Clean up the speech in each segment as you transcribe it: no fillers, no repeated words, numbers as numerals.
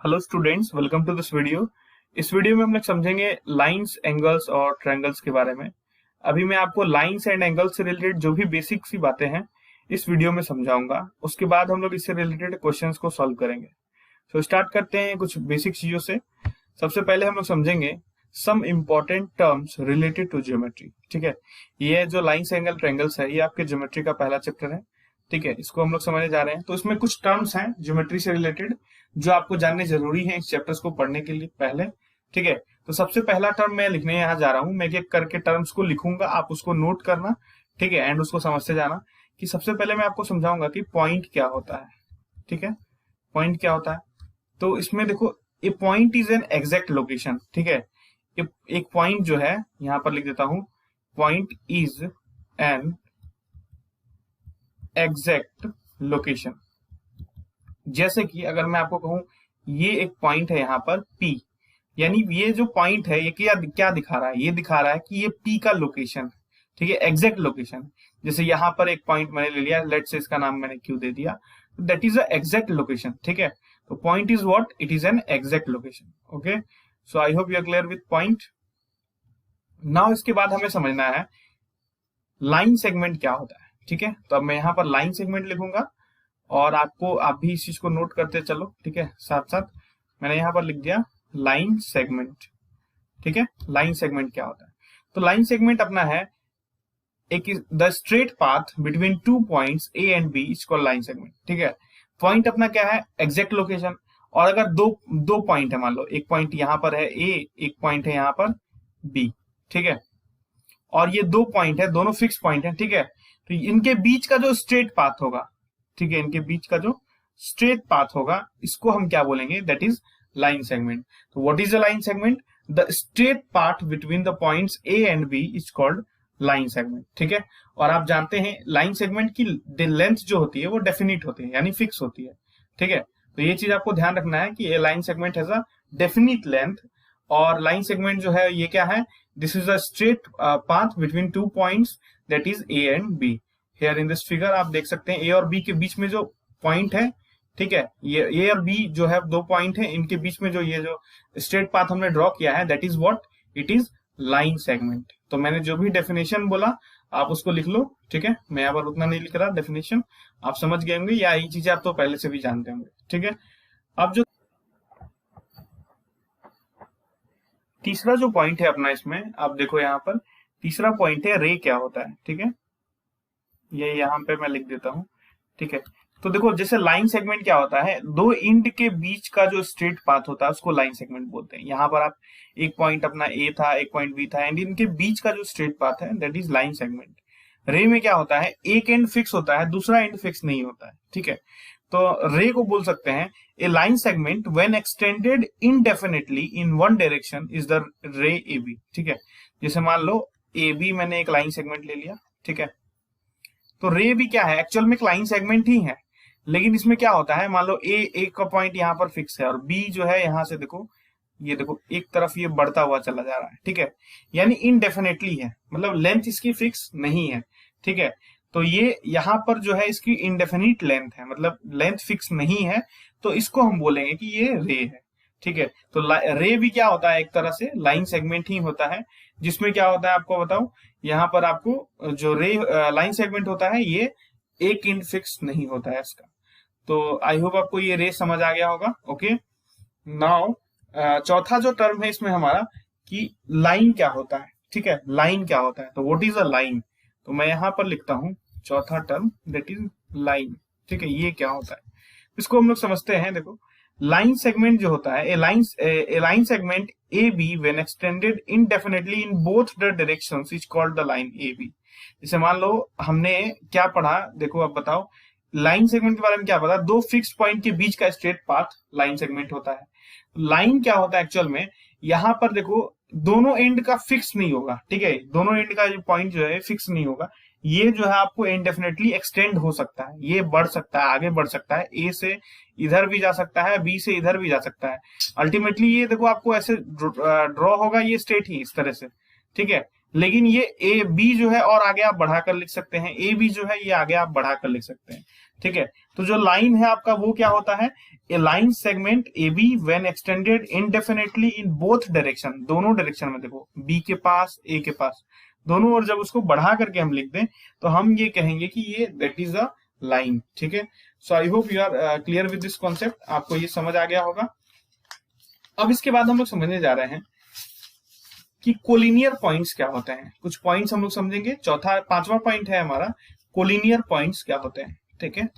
Hello students, welcome to this video. इस video में हम लोग समझेंगे लाइंस, एंगल्स और ट्रायंगल्स के बारे में। अभी मैं आपको लाइंस एंड एंगल्स से रिलेटेड जो भी बेसिक सी बातें हैं इस वीडियो में समझाऊंगा। उसके बाद हम लोग इससे रिलेटेड क्वेश्चंस को सॉल्व करेंगे। तो स्टार्ट करते हैं कुछ बेसिक चीजों से। सबसे पहले हम लोग समझेंगे some important terms related to geometry. ठीक है, ये जो लाइंस, एंगल, ट्रायंगल्स है ये आपके ज्योमेट्री का पहला चैप्टर है। ठीक है, इसको हम लोग समझने जा रहे हैं। तो इसमें कुछ टर्म्स हैं ज्योमेट्री से रिलेटेड जो आपको जानने जरूरी है इस चैप्टर्स को पढ़ने के लिए पहले। ठीक है, तो सबसे पहला टर्म मैं लिखने यहाँ जा रहा हूँ। मैं एक करके टर्म्स को लिखूंगा, आप उसको नोट करना। ठीक है, एंड उसको समझते जाना कि सबसे पहले मैं आपको समझाऊंगा कि पॉइंट क्या होता है। ठीक है, पॉइंट क्या होता है। तो इसमें देखो, a point is an exact location. ठीक है, एक पॉइंट जो है यहां पर लिख देता हूं, point is an exact location. जैसे कि अगर मैं आपको कहूं ये एक पॉइंट है यहाँ पर P, यानी ये जो पॉइंट है ये क्या दिखा रहा है, ये दिखा रहा है कि ये P का लोकेशन। ठीक है, एग्जैक्ट लोकेशन। जैसे यहाँ पर एक पॉइंट मैंने ले लिया, लेट से इसका नाम मैंने Q दे दिया, that is a exact location. ठीक है, तो point is what, it is an exact location. Okay, so I hope you are clear with point. Now इसके बाद हमें समझना है लाइन सेगमेंट क्या होता है। ठीक है, तो अब मैं यहाँ पर लाइन सेगमेंट लिखूंगा और आप भी इस चीज को नोट करते चलो। ठीक है, साथ साथ मैंने यहाँ पर लिख दिया लाइन सेगमेंट। ठीक है, लाइन सेगमेंट क्या होता है। तो लाइन सेगमेंट अपना है एक the straight path between two points A and B is called line segment. ठीक है, पॉइंट अपना क्या है, एग्जैक्ट लोकेशन। और अगर दो पॉइंट है, मान लो एक पॉइंट यहाँ पर है ए, एक पॉइंट है यहाँ पर बी। ठीक है, और ये दो पॉइंट है, दोनों फिक्स पॉइंट है। ठीक है, तो इनके बीच का जो स्ट्रेट पाथ होगा, ठीक है, इनके बीच का जो स्ट्रेट पाथ होगा इसको हम क्या बोलेंगे, that is line segment. So what is a line segment, the straight path between the points A and B is called line segment. ठीक है, और आप जानते हैं लाइन सेगमेंट की लेंथ जो होती है वो डेफिनिट होती है, यानी फिक्स होती है। ठीक है, तो ये चीज आपको ध्यान रखना है कि ये line segment has a definite length. और लाइन सेगमेंट जो है ये क्या है, this is a straight path between two points that is A and B. Here in this figure आप देख सकते हैं ए और बी के बीच में जो पॉइंट है, ठीक है, ये ए और बी जो है दो पॉइंट है, इनके बीच में जो ये जो स्ट्रेट पाथ हमने ड्रॉ किया है that is what, it is line segment. तो मैंने जो भी डेफिनेशन बोला आप उसको लिख लो। ठीक है, मैं यहाँ पर उतना नहीं लिख रहा, डेफिनेशन आप समझ गए होंगे या ये चीजें आप तो पहले से भी जानते होंगे। ठीक है, अब जो तीसरा जो पॉइंट है अपना इसमें आप देखो, यहाँ पर तीसरा पॉइंट है रे क्या होता है। ठीक है, ये यहाँ पे मैं लिख देता हूँ। ठीक है, तो देखो जैसे लाइन सेगमेंट क्या होता है, दो इंड के बीच का जो स्ट्रेट पाथ होता है उसको लाइन सेगमेंट बोलते हैं। यहाँ पर आप एक पॉइंट अपना ए था, एक पॉइंट बी था, एंड इनके बीच का जो स्ट्रेट पाथ है दैट इज लाइन सेगमेंट। रे में क्या होता है, एक एंड फिक्स होता है, दूसरा एंड फिक्स नहीं होता है। ठीक है, तो रे को बोल सकते हैं a line segment when extended indefinitely in one direction is the ray A B. ठीक है, जैसे मान लो ए बी मैंने एक लाइन सेगमेंट ले लिया। ठीक है, तो रे भी क्या है, एक्चुअल में एक लाइन सेगमेंट ही है, लेकिन इसमें क्या होता है, मान लो ए का पॉइंट यहाँ पर फिक्स है और बी जो है यहाँ से देखो, ये देखो एक तरफ ये बढ़ता हुआ चला जा रहा है। ठीक है, यानी इनडेफिनेटली है, मतलब लेंथ इसकी फिक्स नहीं है। ठीक है, तो ये यहाँ पर जो है इसकी इनडेफिनिट लेंथ है, मतलब लेंथ फिक्स नहीं है, तो इसको हम बोलेंगे कि ये रे है। ठीक है, तो रे भी क्या होता है, एक तरह से लाइन सेगमेंट ही होता है, जिसमें क्या होता है आपको बताऊं, यहाँ पर आपको जो रे लाइन सेगमेंट होता है ये एक इंड फिक्स नहीं होता है इसका। तो आई होप आपको ये रे समझ आ गया होगा। ओके, नाउ चौथा जो टर्म है इसमें हमारा कि लाइन क्या होता है। ठीक है, लाइन क्या होता है, तो व्हाट इज अ लाइन, तो मैं यहाँ पर लिखता हूँ चौथा टर्म दैट इज लाइन। ठीक है, ये क्या होता है इसको हम लोग समझते हैं। देखो लाइन सेगमेंट जो होता है, a line segment A B when extended indefinitely in both the directions is called the line A B. जैसे मान लो हमने क्या पढ़ा, देखो अब बताओ लाइन सेगमेंट के बारे में क्या पता, दो फिक्स पॉइंट के बीच का स्ट्रेट पाथ लाइन सेगमेंट होता है। लाइन क्या होता है एक्चुअल में, यहाँ पर देखो दोनों एंड का फिक्स नहीं होगा। ठीक है, दोनों एंड का जो पॉइंट जो है फिक्स नहीं होगा, ये जो है आपको इनडेफिनेटली एक्सटेंड हो सकता है, ये बढ़ सकता है, आगे बढ़ सकता है, ए से इधर भी जा सकता है, बी से इधर भी जा सकता है। अल्टीमेटली ये देखो आपको ऐसे ड्रॉ होगा, ये स्ट्रेट ही इस तरह से। ठीक है, लेकिन ये ए बी जो है और आगे आप बढ़ाकर लिख सकते हैं, ए बी जो है ये आगे आप बढ़ाकर लिख सकते हैं। ठीक है, तो जो लाइन है आपका वो क्या होता है, a line segment A B when extended indefinitely in both direction, दोनों डायरेक्शन में, देखो बी के पास ए के पास दोनों, और जब उसको बढ़ा करके हम लिख दें तो हम ये कहेंगे कि ये दैट इज अ लाइन। ठीक है, so I hope you are clear with this concept, आपको ये समझ आ गया होगा। अब इसके बाद हम लोग समझने जा रहे हैं कि कोलिनियर पॉइंट्स क्या होते हैं। कुछ पॉइंट्स हम लोग समझेंगे। पांचवा पॉइंट है हमारा कोलिनियर पॉइंट्स क्या होते हैं। ठीक है,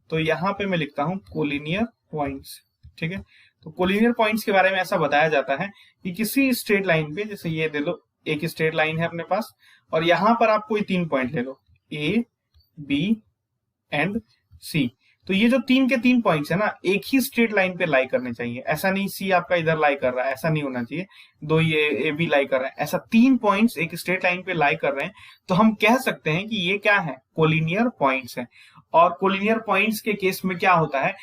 तो यहां पे मैं लिखता हूं कोलिनियर पॉइंट्स। ठीक है, तो कोलिनियर पॉइंट्स के बारे में ऐसा बताया जाता है कि किसी स्ट्रेट लाइन पे, जैसे ये दे लो, एक स्ट्रेट लाइन है अपने पास और यहां पर आप कोई 3 पॉइंट ले लो, ए बी एंड सी। तो ये जो 3 के 3 पॉइंट्स है ना, एक ही स्ट्रेट लाइन पे लाई करने चाहिए। ऐसा नहीं सी आपका इधर लाई कर रहा है, ऐसा नहीं होना चाहिए। दो ये ए बी लाई कर रहे हैं, ऐसा 3 पॉइंट्स एक स्ट्रेट लाइन पे लाई कर रहे हैं, तो हम कह सकते हैं कि ये क्या है, कोलिनियर पॉइंट्स है। और कोलिनियर पॉइंट्स के केस में क्या होता है,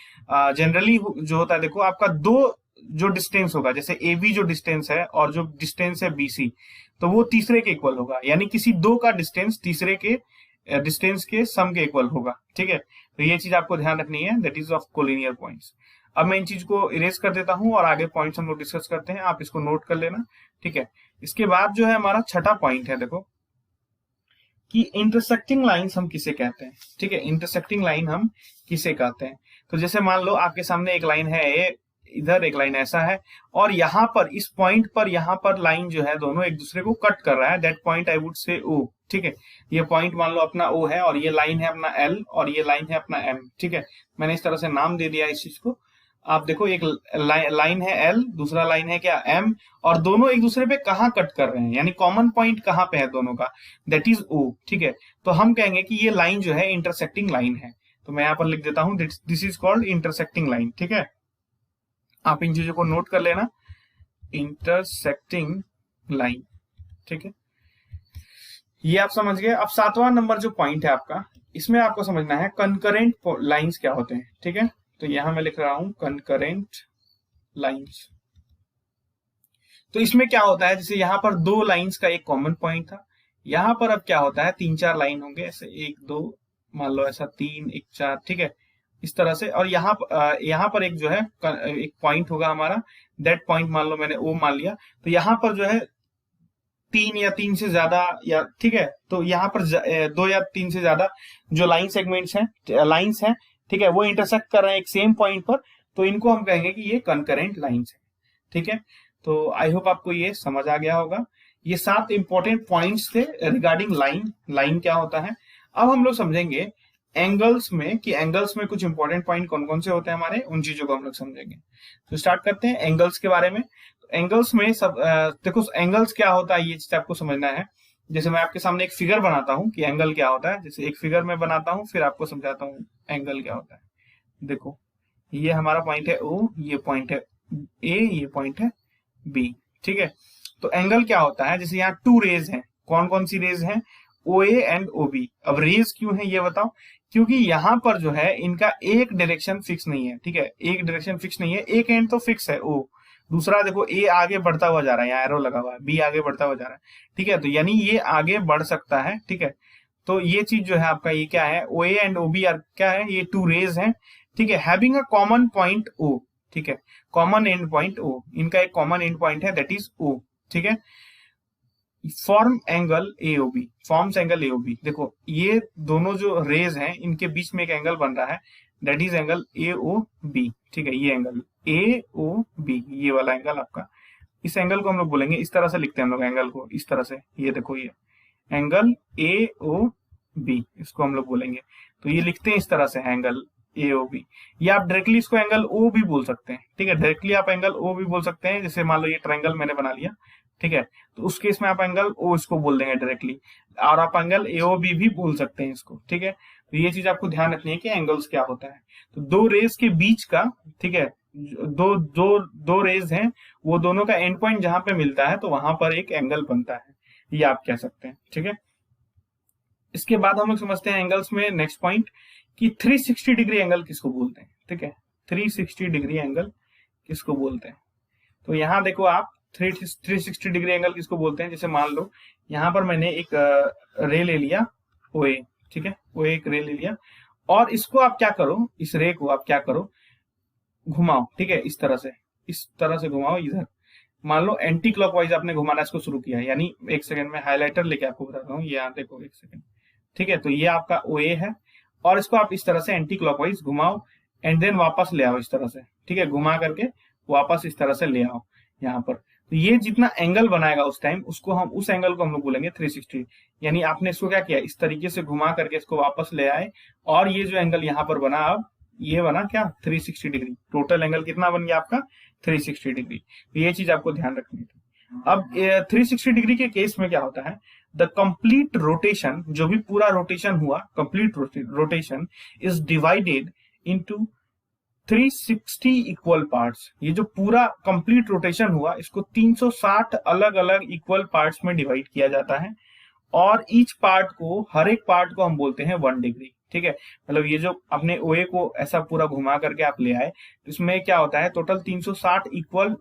जनरली जो होता है, देखो आपका दो जो डिस्टेंस होगा, जैसे ए बी जो डिस्टेंस है और जो डिस्टेंस है बी सी, तो वो तीसरे के इक्वल होगा, यानी किसी दो का डिस्टेंस तीसरे के डिस्टेंस के सम के इक्वल होगा। ठीक है, तो ये चीज आपको ध्यान रखनी है, that is of collinear points. अब मैं इन चीज को इरेज कर देता हूं और आगे पॉइंट्स हम लोग डिस्कस करते हैं, आप इसको नोट कर लेना। ठीक है, इसके बाद जो है हमारा छठा पॉइंट है, देखो कि इंटरसेक्टिंग लाइंस हम किसे कहते हैं। ठीक है, इंटरसेक्टिंग लाइन हम किसे कहते हैं। तो जैसे मान लो आपके सामने एक लाइन है ए, इधर एक लाइन ऐसा है, और यहां पर इस पॉइंट पर यहां पर लाइन जो है दोनों एक दूसरे को कट कर रहा है, that point I would say ओ। ठीक है, ये पॉइंट मान लो अपना ओ है और ये लाइन है अपना एल और ये लाइन है अपना एम। ठीक है, मैंने इस तरह से नाम दे दिया इस चीज को। आप देखो एक लाइन है एल, दूसरा लाइन है क्या एम, और दोनों एक दूसरे पे कहाँ कट कर रहे हैं, यानी कॉमन पॉइंट कहाँ पे है दोनों का, दैट इज ओ। ठीक है, तो हम कहेंगे कि ये लाइन जो है इंटरसेक्टिंग लाइन है। तो मैं यहाँ पर लिख देता हूं this is called intersecting line. ठीक है, आप इन चीजों को नोट कर लेना, इंटरसेक्टिंग लाइन। ठीक है, ये आप समझ गए। अब 7वां नंबर जो पॉइंट है आपका, इसमें आपको समझना है कंकरेंट लाइंस क्या होते हैं। ठीक है, तो यहां मैं लिख रहा हूं कंकरेंट लाइंस। तो इसमें क्या होता है, जैसे यहां पर 2 लाइंस का एक कॉमन पॉइंट था, यहां पर अब क्या होता है 3-4 लाइन होंगे, ऐसे 1-2 मान लो, ऐसा 3-1-4। ठीक है, इस तरह से, और यहाँ पर एक जो है एक पॉइंट होगा हमारा, दैट पॉइंट मान लो मैंने ओ मान लिया, तो यहाँ पर जो है 3 या 3 से ज्यादा, या ठीक है, तो यहाँ पर 2 या 3 से ज्यादा जो लाइन सेगमेंट्स हैं, लाइंस हैं, ठीक है, वो इंटरसेक्ट कर रहे हैं एक सेम पॉइंट पर, तो इनको हम कहेंगे कि ये कंकरेंट लाइंस है। ठीक है, तो आई होप आपको ये समझ आ गया होगा। ये 7 इंपॉर्टेंट पॉइंट्स थे रिगार्डिंग लाइन क्या होता है। अब हम लोग समझेंगे एंगल्स में, कि एंगल्स में कुछ इंपॉर्टेंट पॉइंट कौन कौन से होते हैं हमारे, उन चीजों को हम लोग समझेंगे। तो स्टार्ट करते हैं एंगल्स के बारे में। तो एंगल्स में सब देखो एंगल्स क्या होता है, ये चीज आपको समझना है। जैसे मैं आपके सामने एक फिगर बनाता हूँ कि एंगल क्या होता है, जैसे एक फिगर में बनाता हूँ, फिर आपको समझाता हूँ एंगल क्या होता है। देखो ये हमारा पॉइंट है ओ, ये पॉइंट है ए, ये पॉइंट है बी। ठीक है, तो एंगल क्या होता है, जैसे यहाँ 2 रेज हैं, कौन कौन सी रेज हैं, ओ ए एंड ओ बी। अब रेज क्यों है ये बताओ, क्योंकि यहां पर जो है इनका एक डायरेक्शन फिक्स नहीं है। ठीक है, एक डायरेक्शन फिक्स नहीं है, एक एंड तो फिक्स है ओ, दूसरा देखो ए आगे बढ़ता हुआ जा रहा है, यहाँ एरो लगा हुआ है, बी आगे बढ़ता हुआ जा रहा है। ठीक है, तो यानी ये आगे बढ़ सकता है। ठीक है, तो ये चीज जो है आपका, ये क्या है, O A and O B are क्या है, ये 2 रेज हैं। ठीक है, having a common point O. ठीक है, कॉमन एंड पॉइंट ओ, इनका एक कॉमन एंड पॉइंट है, दैट इज ओ। ठीक है, form angle AOB, forms angle AOB. देखो ये दोनों जो रेज हैं इनके बीच में एक एंगल बन रहा है, दैट इज एंगल एओबी। ठीक है, ये एंगल एओबी, ये वाला एंगल आपका, इस एंगल को हम लोग बोलेंगे, इस तरह से लिखते हैं हम लोग एंगल को, इस तरह से, ये देखो ये एंगल एओबी, इसको हम लोग बोलेंगे। तो ये लिखते हैं इस तरह से एंगल एओबी, या आप डायरेक्टली इसको एंगल ओ भी बोल सकते हैं। ठीक है, डायरेक्टली आप एंगल ओ भी बोल सकते हैं, जैसे मान लो ये ट्रायंगल मैंने बना लिया। ठीक है, तो उस केस में आप एंगल ओ इसको बोल देंगे डायरेक्टली, और आप एंगल एओबी भी बोल सकते हैं इसको। ठीक है, तो ये चीज आपको ध्यान रखनी है कि एंगल्स क्या होता है। तो 2 रेज के बीच का, ठीक है, दो रेज हैं, वो दोनों का एंड पॉइंट जहां पे मिलता है तो वहां पर एक एंगल बनता है, ये आप कह सकते हैं। ठीक है, इसके बाद हम लोग समझते हैं एंगल्स में नेक्स्ट पॉइंट कि 360 डिग्री एंगल किसको बोलते हैं। ठीक है, 360 डिग्री एंगल किसको बोलते हैं, तो यहाँ देखो आप 360 डिग्री एंगल किसको बोलते हैं। जैसे मान लो यहाँ पर मैंने एक रे ले लिया ओ ए, ठीक है, वो एक रे ले लिया, और इसको आप क्या करो, इस रे को आप क्या करो, घुमाओ, ठीक है, इस तरह से घुमाओ इधर। मान लो एंटी क्लॉकवाइज आपने घुमाना इसको शुरू किया, यानी एक सेकंड में हाइलाइटर लेके आपको बताता हूँ, ये यहाँ देखो एक सेकंड, ठीक है। तो ये आपका ओ ए है, और इसको आप इस तरह से एंटी क्लॉकवाइज घुमाओ एंड देन वापस ले आओ इस तरह से, ठीक है, घुमा करके वापस इस तरह से ले आओ यहाँ पर। तो ये जितना एंगल बनाएगा उस टाइम, उसको हम उस एंगल को हम लोग बोलेंगे 360। यानी आपने इसको क्या किया, इस तरीके से घुमा करके इसको वापस ले आए, और ये जो एंगल यहाँ पर बना, अब ये बना क्या 360 डिग्री। टोटल एंगल कितना बन गया आपका 360 डिग्री। तो ये चीज आपको ध्यान रखनी थी। अब 360 डिग्री के केस में क्या होता है, द कंप्लीट रोटेशन, जो भी पूरा रोटेशन हुआ, complete rotation is divided into 360 equal parts. ये जो पूरा कंप्लीट रोटेशन हुआ, इसको 360 अलग अलग इक्वल पार्ट्स में डिवाइड किया जाता है, और ईच पार्ट को, हर एक पार्ट को हम बोलते हैं 1 डिग्री, ठीक है। मतलब ये जो अपने ओए को ऐसा पूरा घुमा करके आप ले आए, तो इसमें क्या होता है, टोटल 360 इक्वल,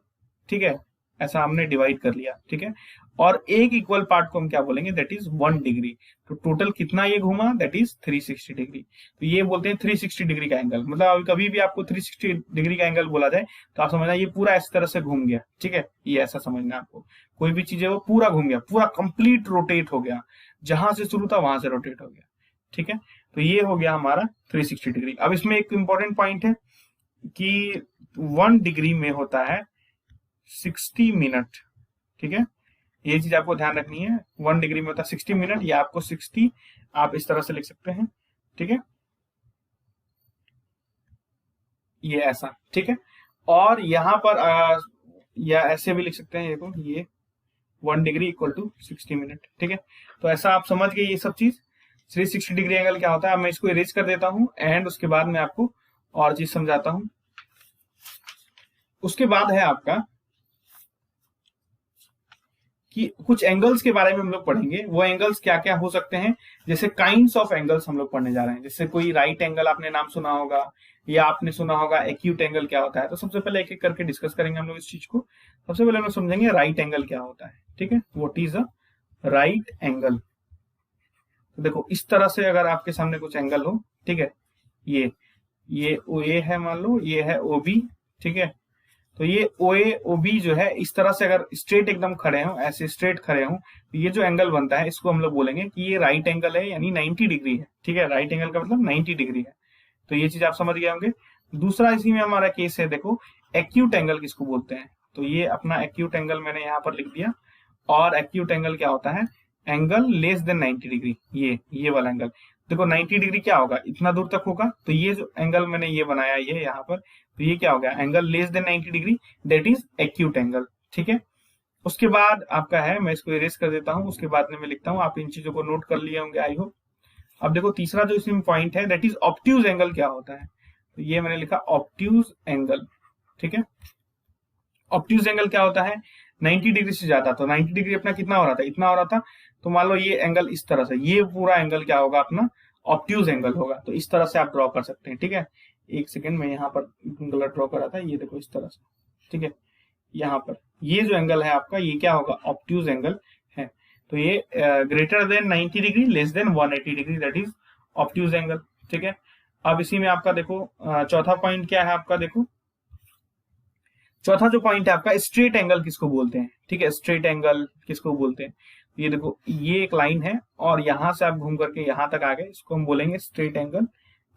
ठीक है, ऐसा हमने डिवाइड कर लिया, ठीक है। और एक इक्वल पार्ट को हम क्या बोलेंगे, दैट इज 1 डिग्री। तो टोटल कितना ये घूमा, दैट इज 360 डिग्री। तो ये बोलते हैं 360 डिग्री का एंगल। मतलब कभी भी आपको 360 डिग्री का एंगल बोला जाए तो आप समझना ये पूरा इस तरह से घूम गया, ठीक है, ये ऐसा समझना आपको। कोई भी चीज है वो पूरा घूम गया, पूरा कंप्लीट रोटेट हो गया, जहां से शुरू था वहां से रोटेट हो गया, ठीक है। तो ये हो गया हमारा 360 डिग्री। अब इसमें एक इंपॉर्टेंट पॉइंट है कि 1 डिग्री में होता है 60 मिनट, ठीक है, ये चीज आपको ध्यान रखनी है। 1 डिग्री में होता है 60 मिनट, या आपको 60 आप इस तरह से लिख सकते हैं, ठीक है, ये ऐसा, ठीक है। और यहाँ पर या ऐसे भी लिख सकते हैं, देखो ये 1 डिग्री इक्वल टू 60 मिनट, ठीक है। तो ऐसा आप समझ गए ये सब चीज। 360 डिग्री एंगल क्या होता है। मैं इसको इरेज कर देता हूं एंड उसके बाद मैं आपको और चीज समझाता हूं। उसके बाद है आपका कि कुछ एंगल्स के बारे में हम लोग पढ़ेंगे। वो एंगल्स क्या क्या हो सकते हैं, जैसे काइंड्स ऑफ एंगल्स हम लोग पढ़ने जा रहे हैं। जैसे कोई राइट एंगल आपने नाम सुना होगा, या आपने सुना होगा एक्यूट एंगल क्या होता है। तो सबसे पहले एक एक करके डिस्कस करेंगे हम लोग इस चीज को। सबसे पहले हम लोग समझेंगे राइट एंगल क्या होता है, ठीक है, what is a right angle. तो देखो इस तरह से अगर आपके सामने कुछ एंगल हो, ठीक है, ये ओ ए है, मान लो ये है ओ बी, ठीक है। तो ये ओ ए ओ बी जो है, इस तरह से अगर स्ट्रेट एकदम खड़े हो, ऐसे स्ट्रेट खड़े हो, तो ये जो एंगल बनता है इसको हम लोग बोलेंगे कि ये राइट एंगल है, यानी 90 डिग्री है, ठीक है। राइट एंगल का मतलब 90 डिग्री है। तो ये चीज आप समझ गए होंगे। दूसरा इसी में हमारा केस है, देखो एक्यूट एंगल किसको बोलते हैं। तो ये अपना एक्यूट एंगल मैंने यहाँ पर लिख दिया। और एक्यूट एंगल क्या होता है, एंगल लेस देन 90 डिग्री। ये वाला एंगल देखो 90 डिग्री क्या होगा, इतना दूर तक होगा। तो ये जो एंगल मैंने ये बनाया ये यहाँ पर, तो ये क्या हो गया, angle less than 90 degree, that is acute angle, ठीक है। उसके बाद आपका है, मैं इसको इरेज कर देता हूँ, उसके बाद में मैं लिखता हूँ। आप इन चीजों को नोट कर लिए होंगे आई होप। अब देखो तीसरा जो इसमें पॉइंट है, दैट इज ऑब्ट्यूज एंगल क्या होता है। तो ये मैंने लिखा ऑब्ट्यूज एंगल, ठीक है। ऑब्ट्यूज एंगल क्या होता है, 90 डिग्री से ज्यादा। तो 90 डिग्री अपना कितना हो रहा था, इतना हो रहा था। तो मान लो ये एंगल इस तरह से, ये पूरा एंगल क्या होगा अपना ऑब्ट्यूज एंगल होगा। तो इस तरह से आप ड्रॉ कर सकते हैं, ठीक है। एक सेकंड में यहाँ पर गलत ड्रॉ करा था, ये देखो इस तरह से, ठीक है। यहाँ पर ये जो एंगल है आपका, ये क्या होगा, ऑब्ट्यूज एंगल है। तो ये greater than 90 degree, less than 180 degree, that is obtuse angle, ठीक है। अब इसी में आपका देखो चौथा पॉइंट क्या है आपका, देखो चौथा जो पॉइंट है आपका, स्ट्रेट एंगल किसको बोलते हैं, ठीक है। स्ट्रेट एंगल किसको बोलते हैं, ये देखो ये एक लाइन है और यहां से आप घूम करके यहां तक आ गए, इसको हम बोलेंगे स्ट्रेट एंगल,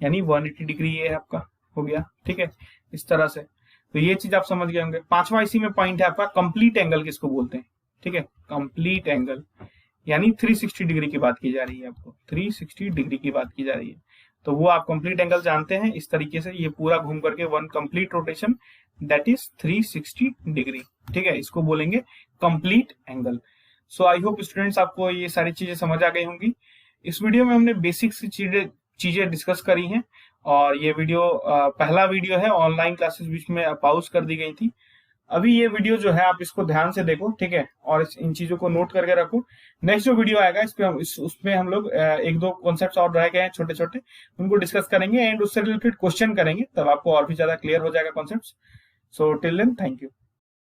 यानी 180 डिग्री ये आपका हो गया, ठीक है, इस तरह से। तो ये चीज आप समझ गए होंगे। पांचवा इसी में पॉइंट है आपका, कंप्लीट एंगल किसको बोलते हैं, ठीक है। कंप्लीट एंगल यानी 360 डिग्री की बात की जा रही है, आपको 360 डिग्री की बात की जा रही है। तो वो आप कंप्लीट एंगल जानते हैं इस तरीके से, ये पूरा घूम करके 1 complete rotation, that is 360 degree, ठीक है, इसको बोलेंगे complete angle. So I hope students आपको ये सारी चीजें समझ आ गई होंगी। इस वीडियो में हमने बेसिक चीजें डिस्कस करी हैं, और ये वीडियो पहला वीडियो है, ऑनलाइन क्लासेस बीच में पॉज कर दी गई थी। अभी ये वीडियो जो है आप इसको ध्यान से देखो, ठीक है, और इन चीजों को नोट करके रखो। नेक्स्ट जो वीडियो आएगा इस पे उसमें हम लोग एक दो कॉन्सेप्ट्स और रह गए हैं छोटे छोटे, उनको डिस्कस करेंगे एंड उससे रिलेटेड क्वेश्चन करेंगे, तब आपको और भी ज्यादा क्लियर हो जाएगा concepts. So till then, thank you.